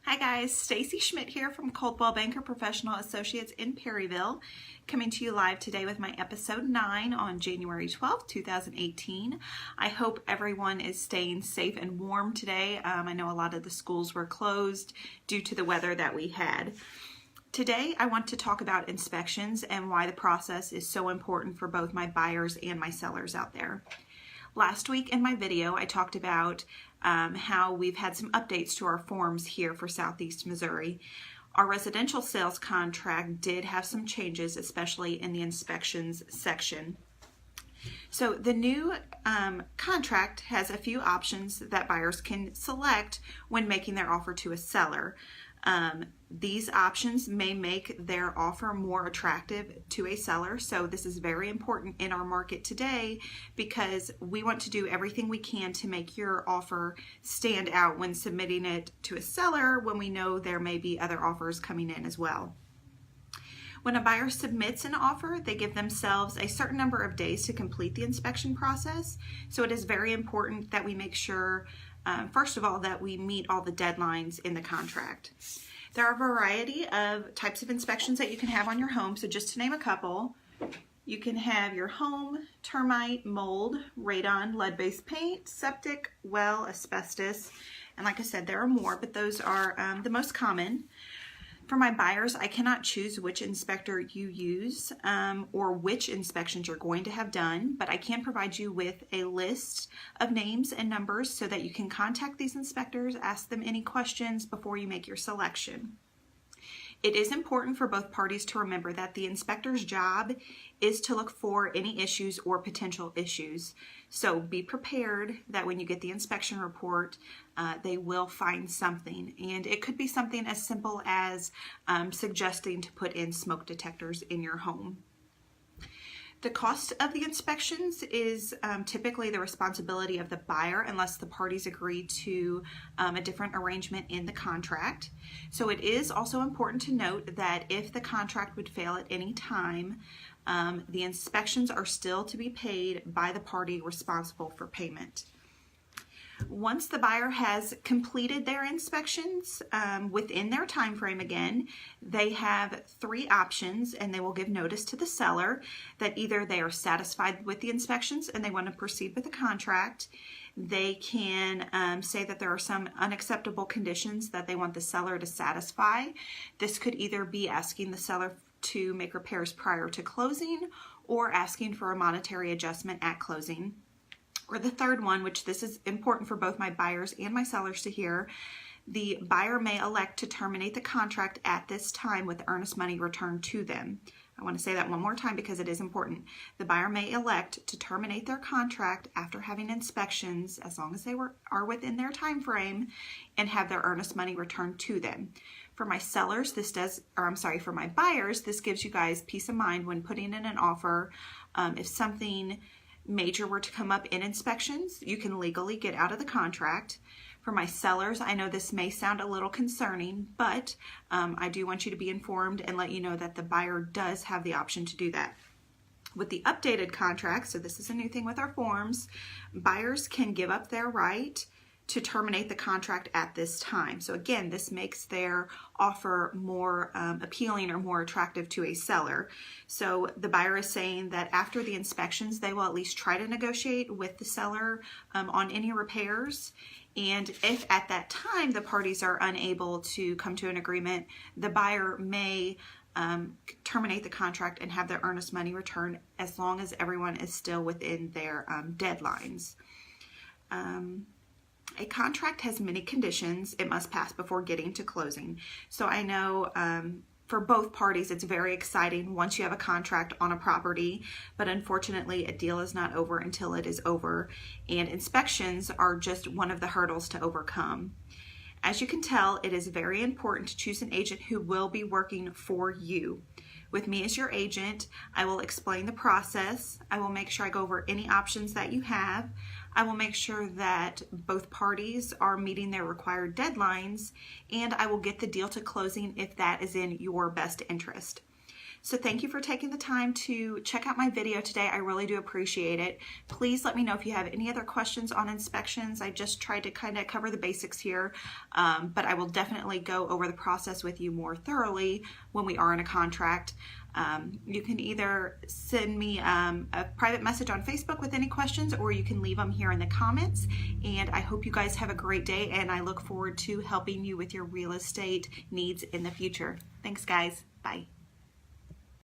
Hi guys, Stacy Schmidt here from Coldwlel Banker Professional Associates in Perryville, coming to you live today with my episode 9 on January 12th, 2018. I hope everyone is staying safe and warm today. I know a lot of the schools were closed due to the weather that we had. Today I want to talk about inspections and why the process is so important for both my buyers and my sellers out there. Last week in my video I talked about how we've had some updates to our forms here for Southeast Missouri. Our residential sales contract did have some changes, especially in the inspections section. So the new contract has a few options that buyers can select when making their offer to a seller. These options may make their offer more attractive to a seller, so this is very important in our market today because we want to do everything we can to make your offer stand out when submitting it to a seller when we know there may be other offers coming in as well. When a buyer submits an offer, they give themselves a certain number of days to complete the inspection process, so it is very important that we make sure, first of all, that we meet all the deadlines in the contract. There are a variety of types of inspections that you can have on your home, so just to name a couple, you can have your home, termite, mold, radon, lead-based paint, septic, well, asbestos, and like I said, there are more, but those are the most common. For my buyers, I cannot choose which inspector you use or which inspections you're going to have done, but I can provide you with a list of names and numbers so that you can contact these inspectors, ask them any questions before you make your selection. It is important for both parties to remember that the inspector's job is to look for any issues or potential issues. So be prepared that when you get the inspection report, they will find something. And it could be something as simple as suggesting to put in smoke detectors in your home. The cost of the inspections is typically the responsibility of the buyer unless the parties agree to a different arrangement in the contract. So it is also important to note that if the contract would fail at any time, the inspections are still to be paid by the party responsible for payment. Once the buyer has completed their inspections within their time frame, again, they have 3 options, and they will give notice to the seller that either they are satisfied with the inspections and they want to proceed with the contract. They can say that there are some unacceptable conditions that they want the seller to satisfy. This could either be asking the seller to make repairs prior to closing or asking for a monetary adjustment at closing. Or the third one, which this is important for both my buyers and my sellers to hear, the buyer may elect to terminate the contract at this time with earnest money returned to them. I want to say that one more time because it is important. The buyer may elect to terminate their contract after having inspections, as long as they are within their time frame, and have their earnest money returned to them. For my sellers, for my buyers, this gives you guys peace of mind when putting in an offer. If something major were to come up in inspections, you can legally get out of the contract. For my sellers, I know this may sound a little concerning, but I do want you to be informed and let you know that the buyer does have the option to do that. With the updated contract, so this is a new thing with our forms, buyers can give up their right to terminate the contract at this time. So again, this makes their offer more appealing or more attractive to a seller. So the buyer is saying that after the inspections, they will at least try to negotiate with the seller on any repairs. And if at that time the parties are unable to come to an agreement, the buyer may terminate the contract and have their earnest money returned as long as everyone is still within their deadlines. A contract has many conditions it must pass before getting to closing. So I know for both parties it's very exciting once you have a contract on a property, but unfortunately a deal is not over until it is over, and inspections are just one of the hurdles to overcome. As you can tell, it is very important to choose an agent who will be working for you. With me as your agent, I will explain the process. I will make sure I go over any options that you have. I will make sure that both parties are meeting their required deadlines, and I will get the deal to closing if that is in your best interest. So thank you for taking the time to check out my video today. I really do appreciate it. Please let me know if you have any other questions on inspections. I just tried to kind of cover the basics here, but I will definitely go over the process with you more thoroughly when we are in a contract. You can either send me a private message on Facebook with any questions, or you can leave them here in the comments. And I hope you guys have a great day, and I look forward to helping you with your real estate needs in the future. Thanks, guys. Bye.